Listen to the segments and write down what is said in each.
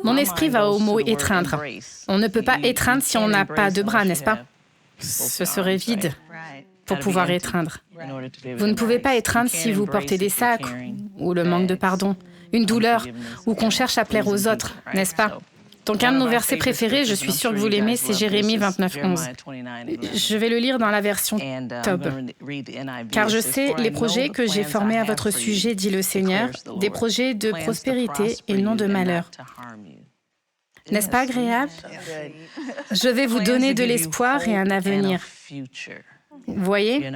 Mon esprit va au mot étreindre. On ne peut pas étreindre si on n'a pas de bras, n'est-ce pas? Ce serait vide pour pouvoir étreindre. Vous ne pouvez pas étreindre si vous portez des sacs, ou le manque de pardon, une douleur, ou qu'on cherche à plaire aux autres, n'est-ce pas? Donc un de nos versets préférés, je suis sûre que vous l'aimez, c'est Jérémie 29:11. Je vais le lire dans la version Tob. Car je sais les projets que j'ai formés à votre sujet, dit le Seigneur, des projets de prospérité et non de malheur. N'est-ce pas agréable? Je vais vous donner de l'espoir et un avenir. Vous voyez?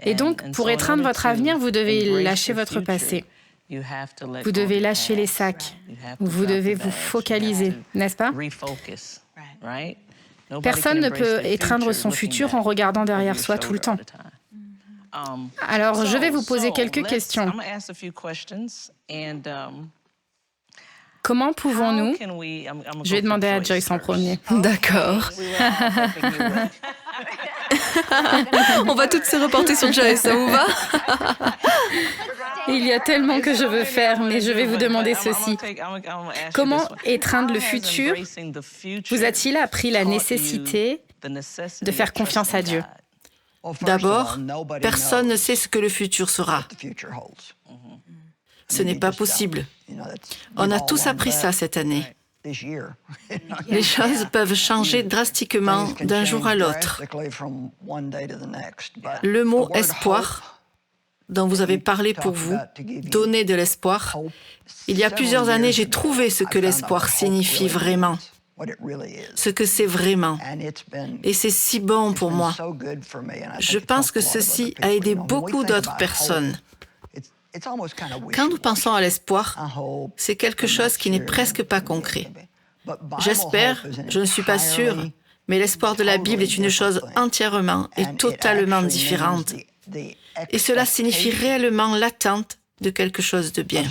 Et donc, pour étreindre votre avenir, vous devez lâcher votre passé. Vous devez lâcher les sacs. Vous devez vous focaliser, n'est-ce pas? Personne ne peut étreindre son futur en regardant derrière soi tout le temps. Alors, je vais vous poser quelques questions. Comment pouvons-nous... Je vais demander à Joyce en premier. D'accord. On va toutes se reporter sur Joyce, ça vous va? Il y a tellement que je veux faire, mais je vais vous demander ceci. Comment étreindre le futur vous a-t-il appris la nécessité de faire confiance à Dieu? D'abord, personne ne sait ce que le futur sera. Ce n'est pas possible. On a tous appris ça cette année. Les choses peuvent changer drastiquement d'un jour à l'autre. Le mot « espoir » dont vous avez parlé pour vous, donner de l'espoir. Il y a plusieurs années, j'ai trouvé ce que l'espoir signifie vraiment, ce que c'est vraiment. Et c'est si bon pour moi. Je pense que ceci a aidé beaucoup d'autres personnes. Quand nous pensons à l'espoir, c'est quelque chose qui n'est presque pas concret. J'espère, je ne suis pas sûre, mais l'espoir de la Bible est une chose entièrement et totalement différente. Et cela signifie réellement l'attente de quelque chose de bien.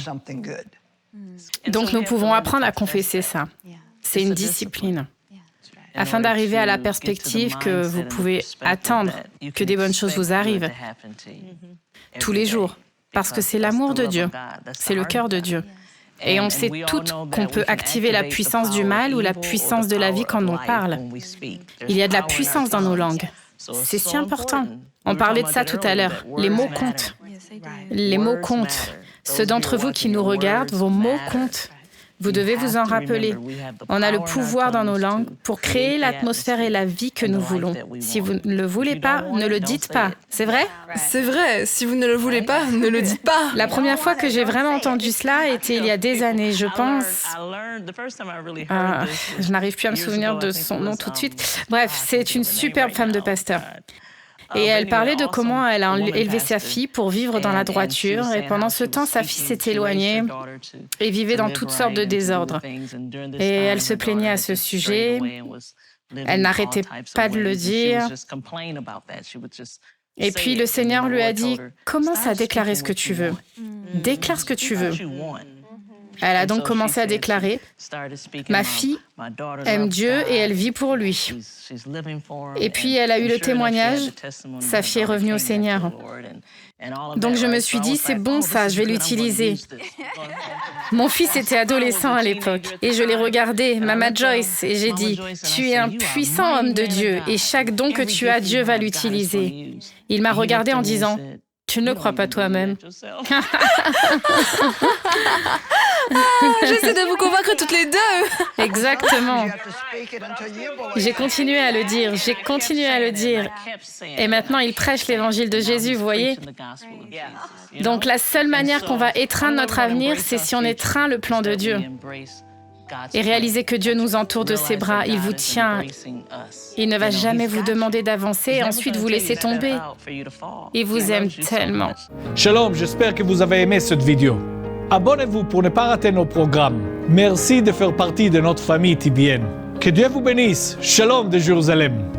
Donc nous pouvons apprendre à confesser ça. C'est une discipline. Afin d'arriver à la perspective que vous pouvez attendre que des bonnes choses vous arrivent tous les jours. Parce que c'est l'amour de Dieu, c'est le cœur de Dieu. Et on sait toutes qu'on peut activer la puissance du mal ou la puissance de la vie quand on parle. Il y a de la puissance dans nos langues. C'est si important. On parlait de ça tout à l'heure. Les mots comptent. Les mots comptent. Ceux d'entre vous qui nous regardent, vos mots comptent. Vous devez vous en rappeler. On a le pouvoir dans nos langues pour créer l'atmosphère et la vie que nous voulons. Si vous ne le voulez pas, ne le dites pas. C'est vrai? C'est vrai. Si vous ne le voulez pas, ne le dites pas. La première fois que j'ai vraiment entendu cela était il y a des années, je pense. Je n'arrive plus à me souvenir de son nom tout de suite. Bref, c'est une superbe femme de pasteur. Et elle parlait de comment elle a élevé sa fille pour vivre dans la droiture. Et pendant ce temps, sa fille s'est éloignée et vivait dans toutes sortes de désordres. Et elle se plaignait à ce sujet. Elle n'arrêtait pas de le dire. Et puis le Seigneur lui a dit, « Commence à déclarer ce que tu veux. Déclare ce que tu veux. » Elle a donc commencé à déclarer, « Ma fille aime Dieu et elle vit pour lui. » Et puis elle a eu le témoignage, sa fille est revenue au Seigneur. Donc je me suis dit, c'est bon ça, je vais l'utiliser. Mon fils était adolescent à l'époque et je l'ai regardé, Mama Joyce, et j'ai dit, tu es un puissant homme de Dieu et chaque don que tu as, Dieu va l'utiliser. Il m'a regardé en disant, tu ne le crois pas toi-même. J'essaie de vous convaincre toutes les deux. Exactement. J'ai continué à le dire, j'ai continué à le dire. Et maintenant, il prêche l'évangile de Jésus, vous voyez? Donc, la seule manière qu'on va étreindre notre avenir, c'est si on étreint le plan de Dieu. Et réalisez que Dieu nous entoure de ses bras, il vous tient. Il ne va jamais vous demander d'avancer et ensuite vous laisser tomber. Il vous aime tellement. Shalom, j'espère que vous avez aimé cette vidéo. Abonnez-vous pour ne pas rater nos programmes. Merci de faire partie de notre famille TBN. Que Dieu vous bénisse. Shalom de Jérusalem.